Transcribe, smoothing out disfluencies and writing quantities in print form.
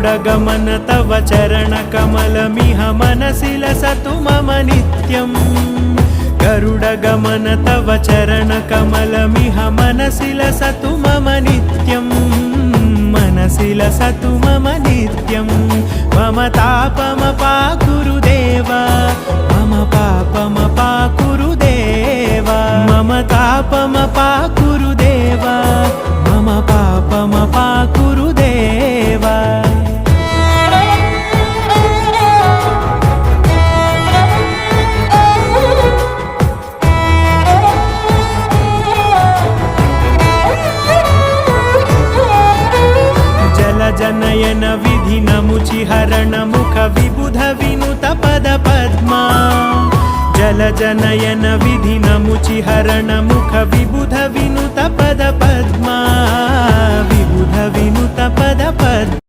गरुडगमन तव चरणकमलमिह मनसि लसतु मम नित्यम् गरुडगमन तव चरणकमलमिह मनसि लसतु मम नित्यम् मनसि लसतु मम नित्यम् मम तापमपाकुरु देव मम पापमपाकुरु देव मम तापमपाकुरु देव मम पापमपाकुरु देव जनयन विधिनमुचिहरण मुख विबुध विनुत पद पद्मा जल जनयन विधिनमुचिहरण मुख विबुध विनुत पद पद्मा विबुध विनुत पद पद्मा